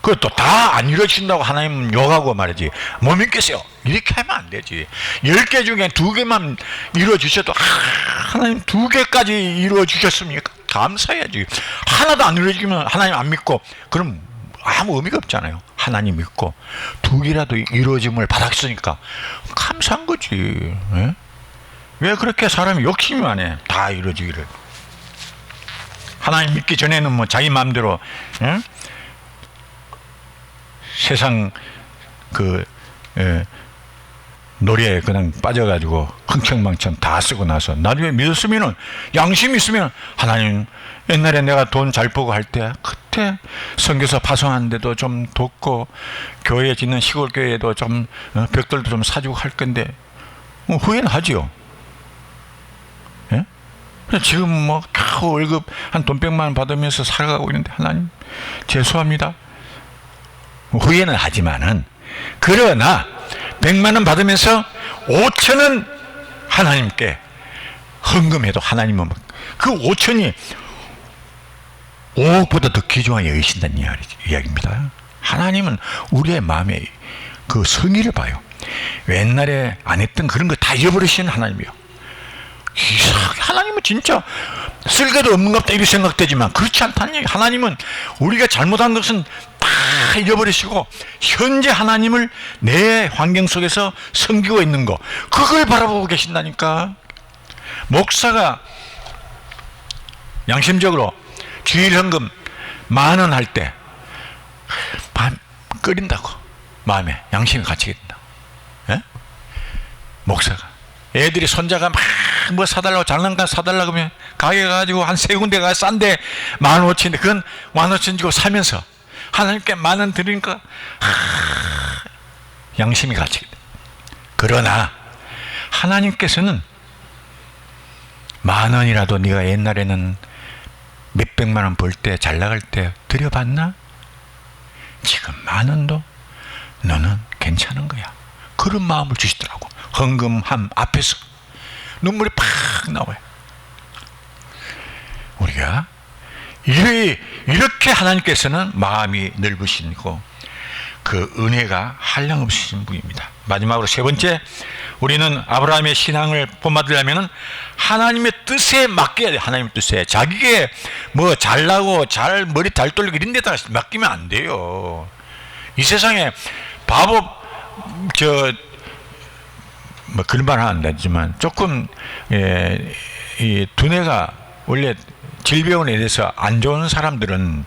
A: 그것도 다 안 이루어진다고 하나님 욕하고 말이지, 못 믿겠어요, 이렇게 하면 안 되지. 10개 중에 2개만 이루어주셔도, 하나님 2개까지 이루어주셨습니까? 감사해야지. 하나도 안 이루어지면 하나님 안 믿고, 그럼 아무 의미가 없잖아요. 하나님 믿고 2개라도 이루어짐을 받았으니까 감사한 거지. 예? 왜 그렇게 사람이 욕심이 많아, 다 이루어지기를. 하나님 믿기 전에는 뭐 자기 마음대로, 예? 세상 노래에 그냥 빠져가지고 흥청망청 다 쓰고 나서 나중에 믿었으면은, 양심이 있으면, 하나님 옛날에 내가 돈 잘 벌고 할 때 못해? 선교사 파송하는데도 좀 돕고 교회 짓는 시골 교회에도 좀 벽돌도 좀 사주고 할 건데 후회는 하지요. 예? 지금 뭐 겨우 월급 한 돈 100만 원 받으면서 살아가고 있는데 하나님 죄송합니다. 후회는 하지만은 그러나 100만 원 받으면서 5천은 하나님께 헌금해도 하나님은 그 5천이 5억보다 더 귀중하게 여기신다는 이야기입니다. 하나님은 우리의 마음에 그 성의를 봐요. 옛날에 안 했던 그런 거 다 잃어버리시는 하나님이요. 이상하게 하나님은 진짜 쓸데도 없는 것 같다 이렇게 생각되지만 그렇지 않다는 얘기. 하나님은 우리가 잘못한 것은 다 잃어버리시고 현재 하나님을 내 환경 속에서 섬기고 있는 거 그걸 바라보고 계신다니까. 목사가 양심적으로 주일 헌금 10,000원 할 때 끓인다고 마음에 양심이 갇히겠다. 예? 목사가 애들이 손자가 막 뭐 사달라고 장난감 사달라고 하면 가게 가가지고 한 3군데 가 싼데 15,000원인데 그건 15,000원 주고 사면서 하나님께 10,000원 드리니까 양심이 갇히겠다. 그러나 하나님께서는 10,000원이라도 네가 옛날에는 몇백만 원 벌 때 잘 나갈 때 드려봤나? 지금 10,000원도 너는 괜찮은 거야. 그런 마음을 주시더라고. 헌금함 앞에서 눈물이 팍 나와요. 우리가 이렇게 하나님께서는 마음이 넓으시고 그 은혜가 한량없으신 분입니다. 마지막으로 세 번째, 우리는 아브라함의 신앙을 본받으려면 하나님의 뜻에 맡겨야 돼요. 하나님의 뜻에. 자기게 뭐 잘나고 머리 잘 돌리고 이런 데다가 맡기면 안 돼요. 이 세상에 바보 뭐 그런 말 하면 안 되지만 조금 이 두뇌가 원래 질병에 대해서 안 좋은 사람들은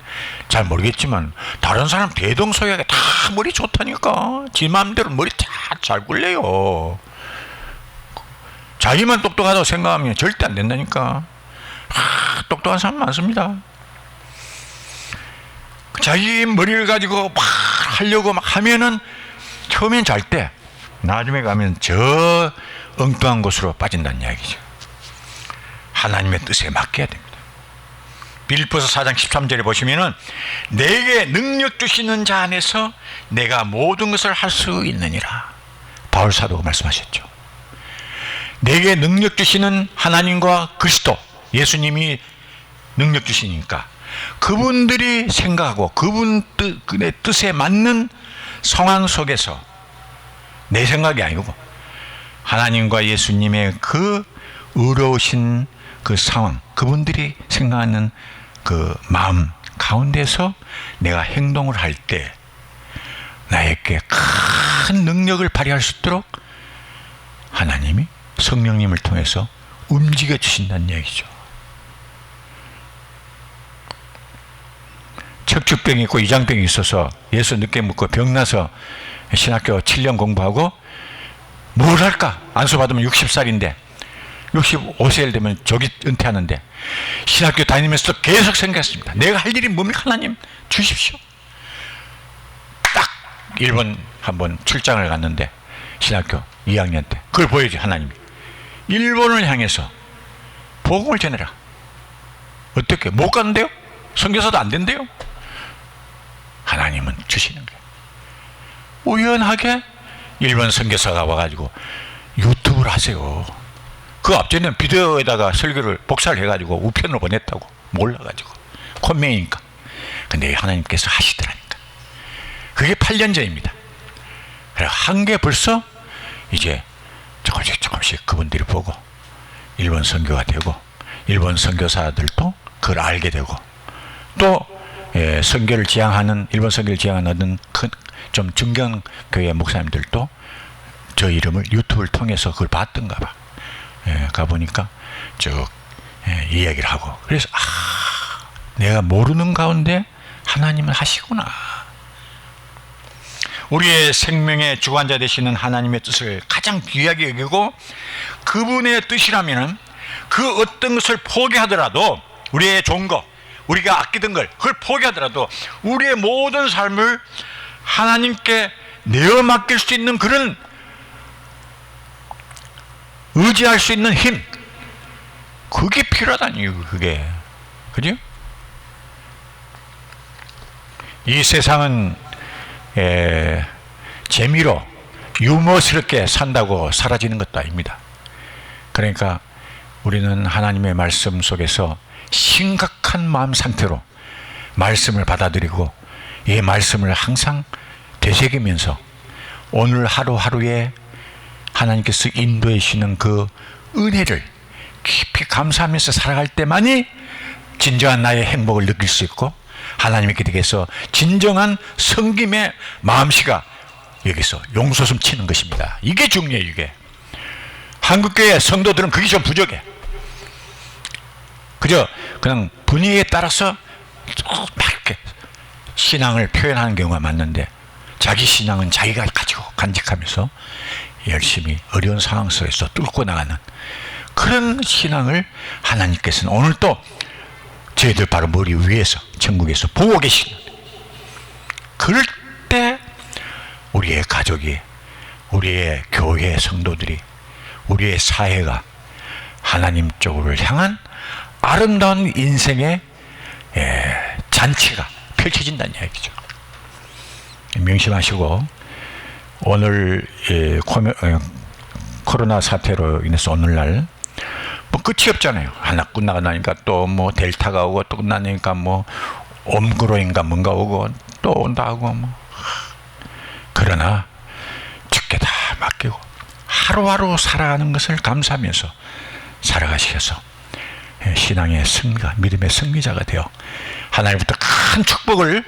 A: 잘 모르겠지만 다른 사람 대동소이하게 다 머리 좋다니까. 지 마음대로 머리 다 잘 굴려요. 자기만 똑똑하다고 생각하면 절대 안 된다니까. 똑똑한 사람 많습니다. 자기 머리를 가지고 막 하려고 막 하면은 처음엔 잘 때 나중에 가면 저 엉뚱한 곳으로 빠진다는 이야기죠. 하나님의 뜻에 맡겨야 됩니다. 빌립보서 4장 13절에 보시면은 내게 능력 주시는 자 안에서 내가 모든 것을 할 수 있느니라. 바울 사도가 말씀하셨죠. 내게 능력 주시는 하나님과 그리스도 예수님이 능력 주시니까 그분들이 생각하고 그분의 뜻에 맞는 상황 속에서 내 생각이 아니고 하나님과 예수님의 그 의로우신 그 상황, 그분들이 생각하는 그 마음 가운데서 내가 행동을 할 때 나에게 큰 능력을 발휘할 수 있도록 하나님이 성령님을 통해서 움직여 주신다는 얘기죠. 척추병이 있고 이장병이 있어서 예수 늦게 묻고 병나서 신학교 7년 공부하고 뭘 할까? 안수 받으면 60살인데 65세 되면 조기 은퇴하는데 신학교 다니면서 계속 생각했습니다. 내가 할 일이 뭡니까? 하나님 주십시오. 딱 일본 한번 출장을 갔는데 신학교 2학년 때 그걸 보여줘. 하나님이 일본을 향해서 복음을 전해라. 어떻게? 못 가는데요? 선교사도 안 된대요? 하나님은 주시는 거예요. 우연하게 일본 선교사가 와가지고 유튜브를 하세요. 그 앞전에는 비디오에다가 설교를 복사를 해가지고 우편으로 보냈다고 몰라가지고 콘맹이니까. 근데 하나님께서 하시더라니까. 그게 8년 전입니다. 그래 한 게 벌써 이제 조금씩 그분들이 보고 일본 선교가 되고 일본 선교사들도 그걸 알게 되고 또 선교를 지향하는 일본 선교를 지향하는 큰 좀 중견교회 목사님들도 저 이름을 유튜브를 통해서 그걸 봤던가 봐. 가보니까 쭉 이야기를 하고 그래서 내가 모르는 가운데 하나님은 하시구나. 우리의 생명의 주관자 되시는 하나님의 뜻을 가장 귀하게 여기고 그분의 뜻이라면 그 어떤 것을 포기하더라도 우리의 좋은 거 우리가 아끼던 걸 그걸 포기하더라도 우리의 모든 삶을 하나님께 내어 맡길 수 있는 그런 의지할 수 있는 힘, 그게 필요하다는 이유. 그게 그죠? 이 세상은 재미로 유머스럽게 산다고 사라지는 것도 아닙니다. 그러니까 우리는 하나님의 말씀 속에서 심각한 마음 상태로 말씀을 받아들이고 이 말씀을 항상 되새기면서 오늘 하루하루에 하나님께서 인도해 주시는 그 은혜를 깊이 감사하면서 살아갈 때만이 진정한 나의 행복을 느낄 수 있고 하나님께 대해서 진정한 섬김의 마음씨가 여기서 용솟음 치는 것입니다. 이게 중요해요. 이게 한국교회 성도들은 그게 좀 부족해. 그저 그냥 분위기에 따라서 막 이렇게 신앙을 표현하는 경우가 많은데 자기 신앙은 자기가 가지고 간직하면서 열심히 어려운 상황 속에서 뚫고 나가는 그런 신앙을 하나님께서는 오늘 또 저희들 바로 머리 위에서 천국에서 보고 계시는, 그럴 때 우리의 가족이, 우리의 교회 성도들이, 우리의 사회가 하나님 쪽으로 향한 아름다운 인생의 잔치가 펼쳐진다는 이야기죠. 명심하시고 오늘 코로나 사태로 인해서 오늘날 뭐 끝이 없잖아요. 하나 끝나고 나니까 또 뭐 델타가 오고 또 끝나니까 뭐 옴크론인가 뭔가 오고 또 온다 하고 뭐. 그러나 주께 다 맡기고 하루하루 살아가는 것을 감사하면서 살아가시셔서 신앙의 승리가, 믿음의 승리자가 되어 하나님부터 큰 축복을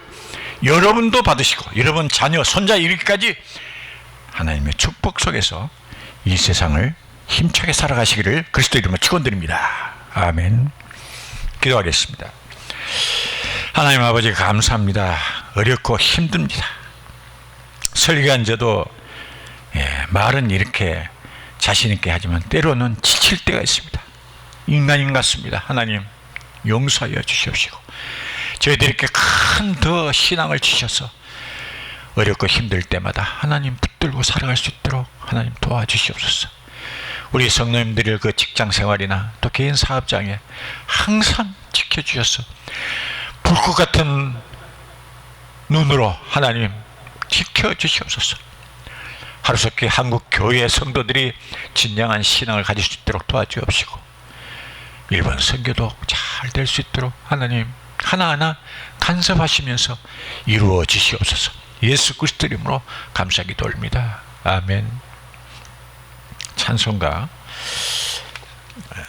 A: 여러분도 받으시고 여러분 자녀, 손자 이르기까지 하나님의 축복 속에서 이 세상을 힘차게 살아가시기를 그리스도 이름으로 축원드립니다. 아멘. 기도하겠습니다. 하나님 아버지 감사합니다. 어렵고 힘듭니다. 설교한 저도 말은 이렇게 자신 있게 하지만 때로는 지칠 때가 있습니다. 인간인 같습니다. 하나님 용서하여 주시옵시고 저희들에게 큰 더 신앙을 주셔서 어렵고 힘들 때마다 하나님 붙들고 살아갈 수 있도록 하나님 도와주시옵소서. 우리 성도님들의 그 직장 생활이나 또 개인 사업장에 항상 지켜주셔서 불꽃 같은 눈으로 하나님 지켜주시옵소서. 하루속히 한국 교회 성도들이 진정한 신앙을 가질 수 있도록 도와주옵시고 일본 선교도 잘 될 수 있도록 하나님 하나하나 간섭하시면서 이루어 주시옵소서. 예수 그리스도 이름으로 감사하기 돌립니다. 아멘. 찬송가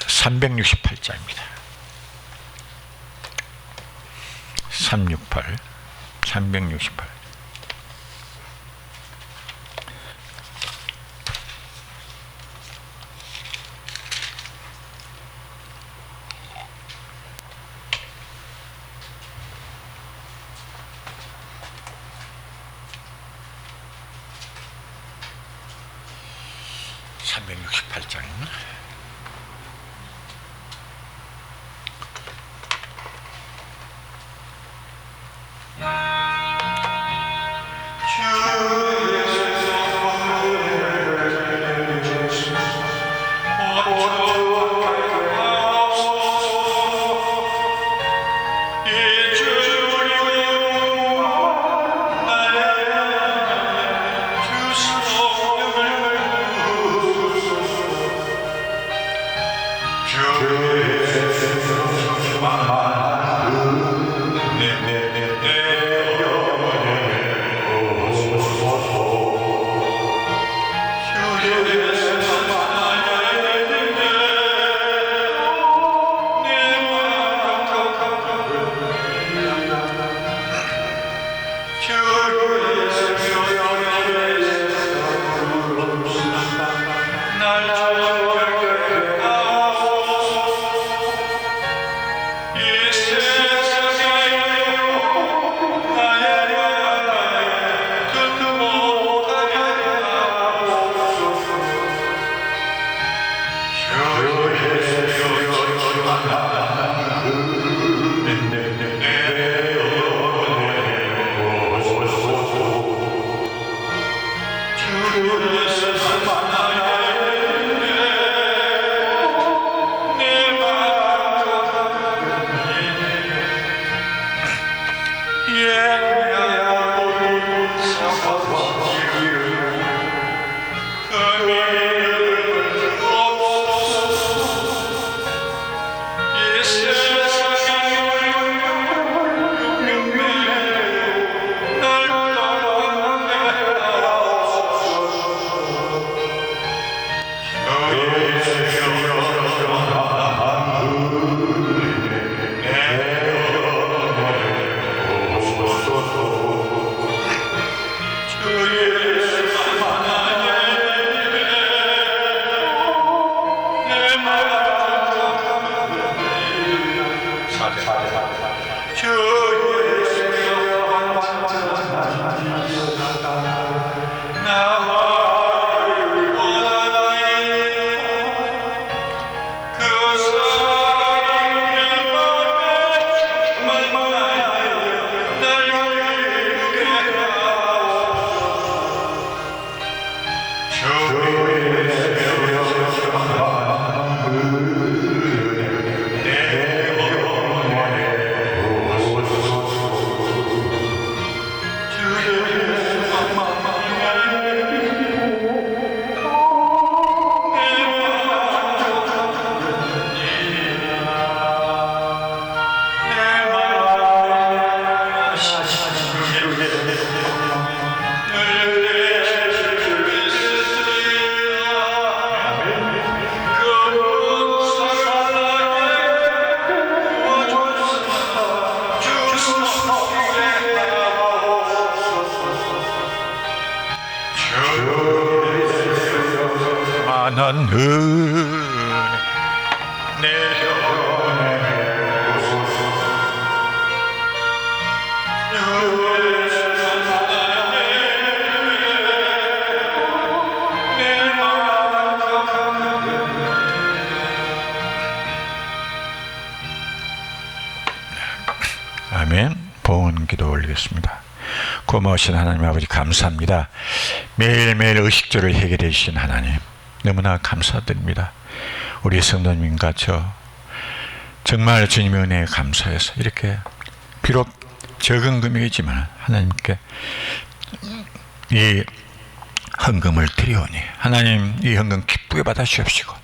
A: 368자입니다. 368 368장. 만한 은혜 아멘. 봉헌 기도 올리겠습니다. 고마우신 하나님 아버지 감사합니다. 매일매일 의식주를 해결해 주신 하나님 너무나 감사드립니다. 우리 성도님과 저 정말 주님의 은혜에 감사해서 이렇게 비록 적은 금액이지만 하나님께 이 헌금을 드리오니 하나님 이 헌금 기쁘게 받아 주옵시고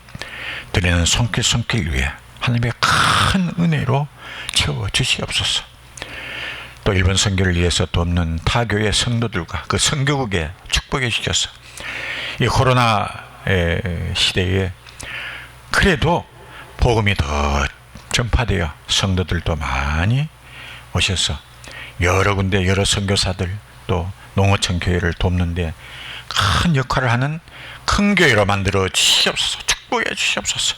A: 드리는 손길 위에 하나님의 큰 은혜로 채워 주시옵소서. 또 일본 선교를 위해서 돕는 타교의 성도들과 그 선교국에 축복해 주셔서 이 코로나 시대에 그래도 복음이 더 전파되어 성도들도 많이 오셔서 여러 군데 여러 선교사들 또 농어촌 교회를 돕는데 큰 역할을 하는 큰 교회로 만들어 주시옵소서. 축복해 주시옵소서.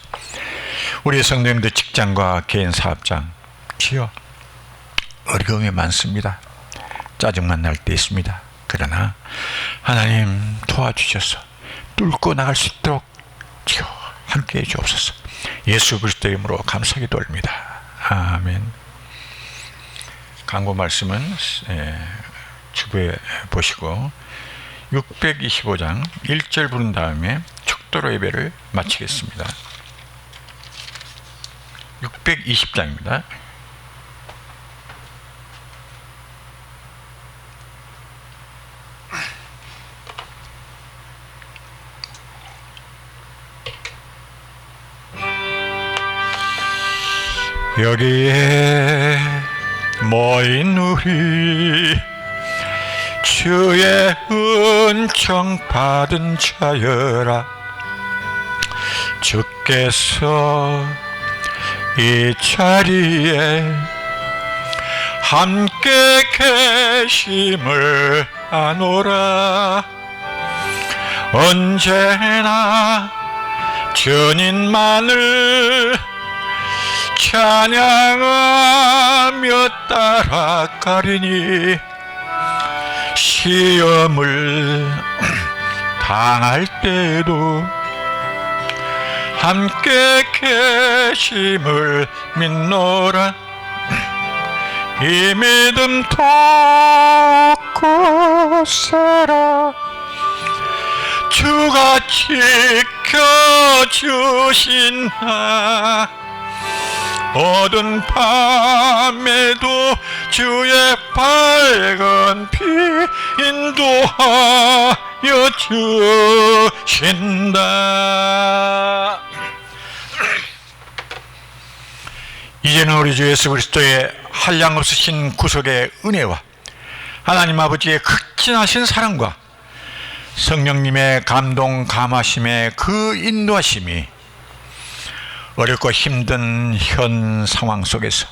A: 우리 성도님들 직장과 개인 사업장 지어 어려움이 많습니다. 짜증만 날 때 있습니다. 그러나 하나님 도와주셔서 뚫고 나갈 수 있도록 지어 함께해 주옵소서. 예수 그리스도의 이름으로 감사하게 돌립니다. 아멘. 강구 말씀은 주부에 보시고 625장 1절 부른 다음에 축도로 예배를 마치겠습니다. 620장입니다. 여기에 모인 우리 주의 은총 받은 자여라. 주께서 이 자리에 함께 계심을 아노라. 언제나 주님만을 찬양하며 따라가리니 시험을 당할 때도 함께 계심을 믿노라. 이 믿음 돕고 살아. 주가 지켜주신 나 어두운 밤에도 주의 밝은 피 인도하여 주신다. 이제는 우리 주 예수 그리스도의 한량없으신 구속의 은혜와 하나님 아버지의 극진하신 사랑과 성령님의 감동 감하심의 그 인도하심이 어렵고 힘든 현 상황 속에서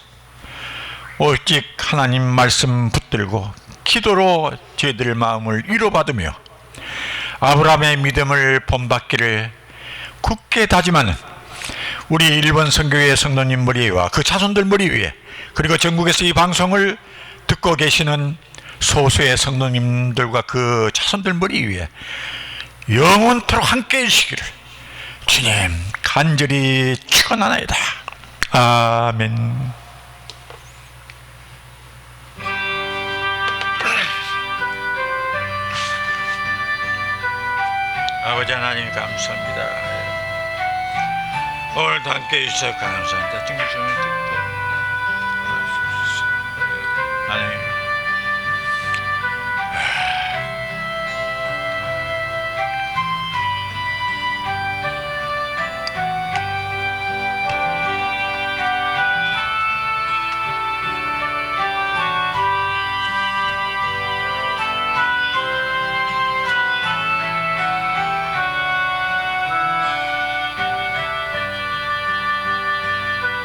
A: 오직 하나님 말씀 붙들고 기도로 저희들 마음을 위로받으며 아브라함의 믿음을 본받기를 굳게 다짐하는 우리 일본 선교회 성도님 머리 위와 그 자손들 머리 위에, 그리고 전국에서 이 방송을 듣고 계시는 소수의 성도님들과 그 자손들 머리 위에 영원토록 함께 해주시기를 주님 간절히 축원하나이다. 아멘. 아버지 하나님 감사합니다. 오늘도 함께 해주셔서 감사합니다. 하나님